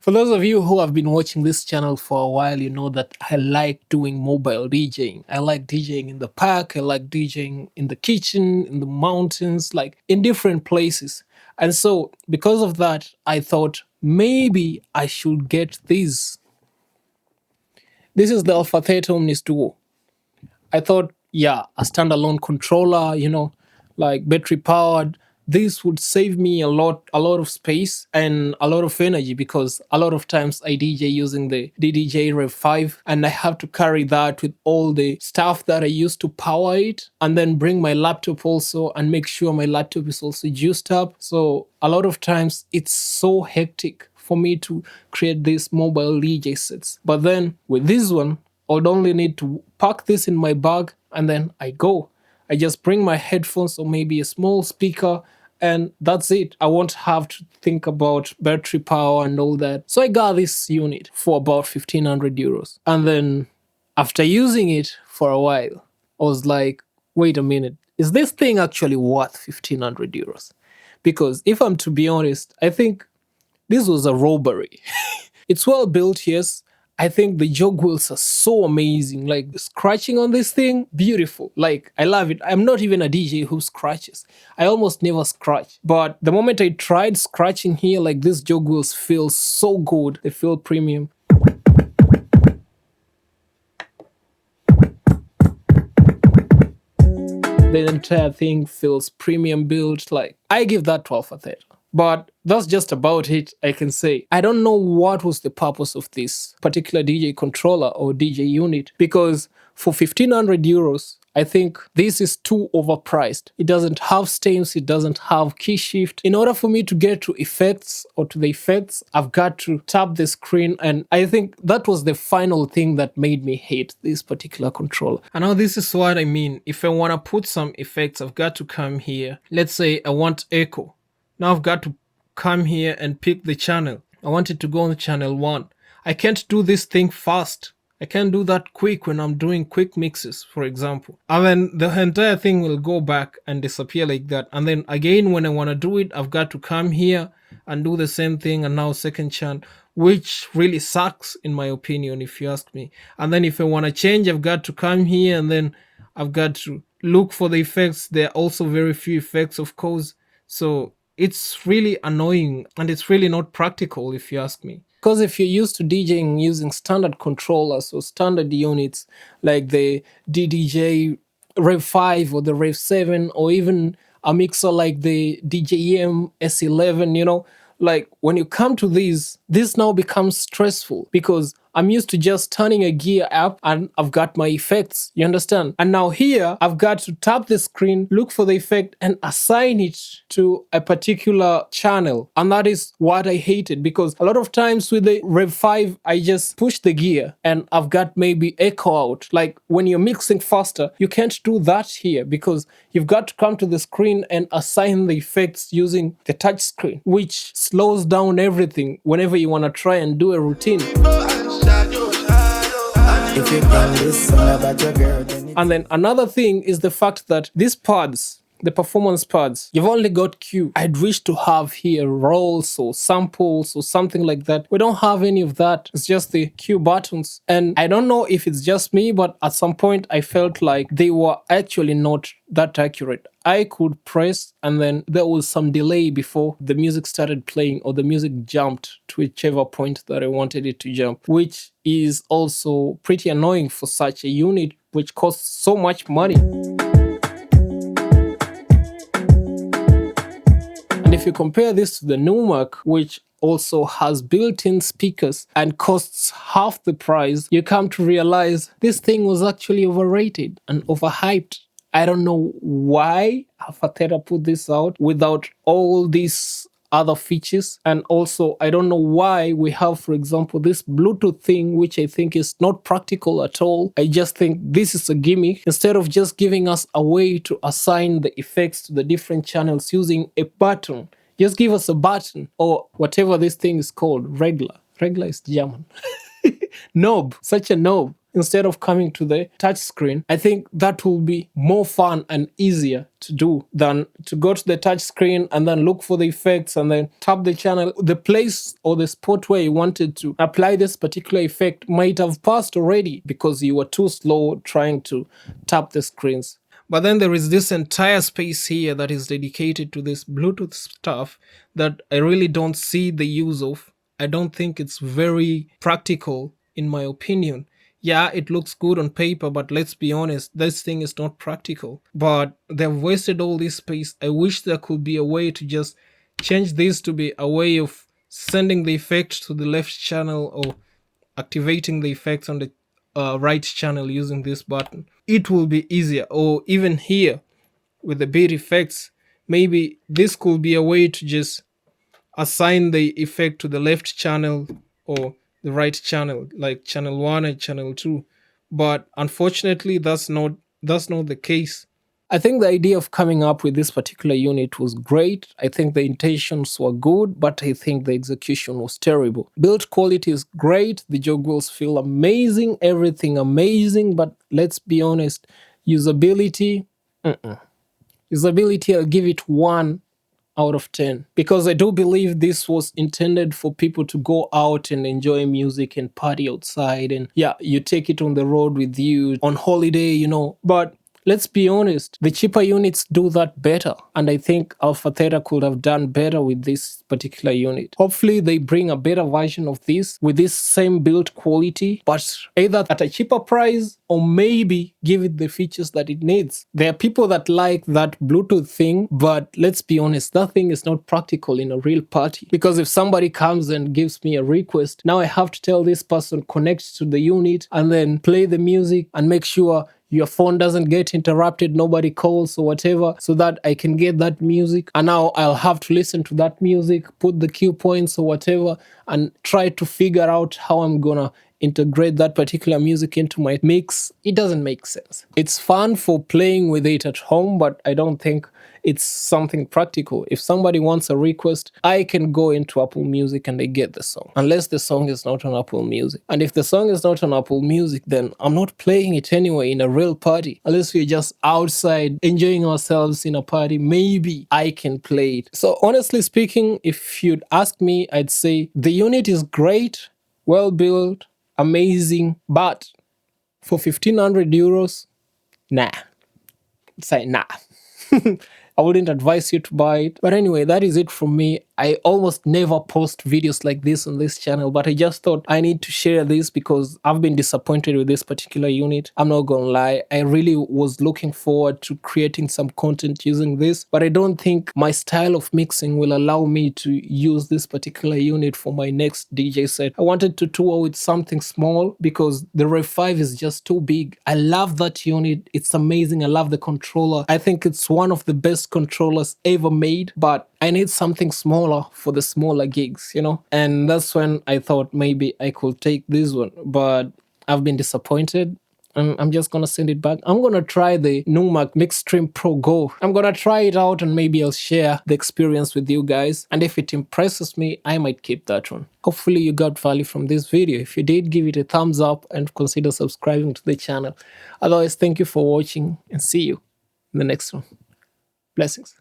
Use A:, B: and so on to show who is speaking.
A: For those of you who have been watching this channel for a while, you know that I like doing mobile DJing. I like DJing in the park, I like DJing in the kitchen, in the mountains, like in different places. And so, because of that, I thought maybe I should get this. This is the AlphaTheta Omnis Duo. I thought, yeah, a standalone controller, like battery powered. This would save me a lot of space and a lot of energy because a lot of times I DJ using the DDJ Rev 5 and I have to carry that with all the stuff that I use to power it and then bring my laptop also and make sure my laptop is also juiced up. So a lot of times it's so hectic for me to create these mobile DJ sets. But then with this one, I would only need to pack this in my bag and then I go. I just bring my headphones or maybe a small speaker and that's it. I won't have to think about battery power and all that. So I got this unit for about 1500 euros. And then after using it for a while, I was like, wait a minute, is this thing actually worth 1500 euros? Because if I'm to be honest, I think this was a robbery. It's well built, yes. I think the jog wheels are so amazing. Like scratching on this thing, beautiful. Like I love it. I'm not even a DJ who scratches. I almost never scratch. But the moment I tried scratching here, like these jog wheels feel so good. They feel premium. The entire thing feels premium built. Like I give that 12 a 30. But that's just about it, I can say. I don't know what was the purpose of this particular DJ controller or DJ unit because for 1500 euros, I think this is too overpriced. It doesn't have stems, it doesn't have key shift. In order for me to get to effects or to the effects, I've got to tap the screen, and I think that was the final thing that made me hate this particular controller. And now this is what I mean. If I want to put some effects, I've got to come here. Let's say I want echo. Now I've got to come here and pick the channel. I want it to go on channel 1. I can't do this thing fast. I can't do that quick when I'm doing quick mixes, for example. And then the entire thing will go back and disappear like that. And then again, when I want to do it, I've got to come here and do the same thing, and now second channel, which really sucks in my opinion, if you ask me. And then if I want to change, I've got to come here and then I've got to look for the effects. There are also very few effects, of course. So it's really annoying and it's really not practical, if you ask me. Because if you're used to DJing using standard controllers or standard units like the DDJ Rev 5 or the Rev 7 or even a mixer like the DJM S11, like when you come to this now becomes stressful because I'm used to just turning a gear up and I've got my effects, you understand? And now here, I've got to tap the screen, look for the effect and assign it to a particular channel. And that is what I hated because a lot of times with the Rev 5, I just push the gear and I've got maybe echo out. Like when you're mixing faster, you can't do that here because you've got to come to the screen and assign the effects using the touch screen, which slows down everything whenever you want to try and do a routine. And then another thing is the fact that these pads, the performance pads, you've only got Q. I'd wish to have here rolls or samples or something like that. We don't have any of that. It's just the Q buttons. And I don't know if it's just me, but at some point I felt like they were actually not that accurate. I could press and then there was some delay before the music started playing or the music jumped to whichever point that I wanted it to jump, which is also pretty annoying for such a unit which costs so much money. And if you compare this to the Numark, which also has built-in speakers and costs half the price, you come to realize this thing was actually overrated and overhyped. I don't know why AlphaTheta put this out without all these other features. And also, I don't know why we have, for example, this Bluetooth thing, which I think is not practical at all. I just think this is a gimmick. Instead of just giving us a way to assign the effects to the different channels using a button, just give us a button or whatever this thing is called, Regler. Regler is German. Knob, such a knob. instead of coming to the touch screen. I think that will be more fun and easier to do than to go to the touch screen and then look for the effects and then tap the channel. The place or the spot where you wanted to apply this particular effect might have passed already because you were too slow trying to tap the screens. But then there is this entire space here that is dedicated to this Bluetooth stuff that I really don't see the use of. I don't think it's very practical, in my opinion. Yeah, it looks good on paper, but let's be honest, this thing is not practical. But they've wasted all this space. I wish there could be a way to just change this to be a way of sending the effect to the left channel or activating the effects on the right channel using this button. It will be easier. Or even here with the beat effects, maybe this could be a way to just assign the effect to the left channel or the right channel, like channel 1 and channel 2. But unfortunately, that's not the case. I think the idea of coming up with this particular unit was great. I think the intentions were good, but I think the execution was terrible. Build quality is great, the jog wheels feel amazing, everything amazing, but let's be honest, usability, usability, I'll give it 1 out of 10, because I do believe this was intended for people to go out and enjoy music and party outside, and yeah, you take it on the road with you on holiday, but let's be honest, the cheaper units do that better, and I think AlphaTheta could have done better with this particular unit. Hopefully they bring a better version of this with this same build quality, but either at a cheaper price or maybe give it the features that it needs. There are people that like that Bluetooth thing, but let's be honest, that thing is not practical in a real party, because if somebody comes and gives me a request, now I have to tell this person connect to the unit and then play the music and make sure your phone doesn't get interrupted, nobody calls or whatever, so that I can get that music. And now I'll have to listen to that music, put the cue points or whatever, and try to figure out how I'm gonna integrate that particular music into my mix. It doesn't make sense. It's fun for playing with it at home, but I don't think it's something practical. If somebody wants a request, I can go into Apple Music and they get the song, unless the song is not on Apple Music. And if the song is not on Apple Music, then I'm not playing it anyway in a real party. Unless we're just outside enjoying ourselves in a party, maybe I can play it. So honestly speaking, if you'd ask me, I'd say the unit is great, well built, amazing, but for 1,500 euros, nah. Say nah. I wouldn't advise you to buy it. But anyway, that is it from me. I almost never post videos like this on this channel, but I just thought I need to share this because I've been disappointed with this particular unit. I'm not gonna lie, I really was looking forward to creating some content using this, but I don't think my style of mixing will allow me to use this particular unit for my next DJ set. I wanted to tour with something small because the Rev 5 is just too big. I love that unit, it's amazing, I love the controller. I think it's one of the best controllers ever made, but I need something smaller for the smaller gigs, and that's when I thought maybe I could take this one, but I've been disappointed. I'm just gonna send it back. I'm gonna try the Numark Mixstream Pro Go. I'm gonna try it out and maybe I'll share the experience with you guys, and if it impresses me, I might keep that one. Hopefully you got value from this video. If you did, give it a thumbs up and consider subscribing to the channel. Otherwise, thank you for watching and see you in the next one. Blessings.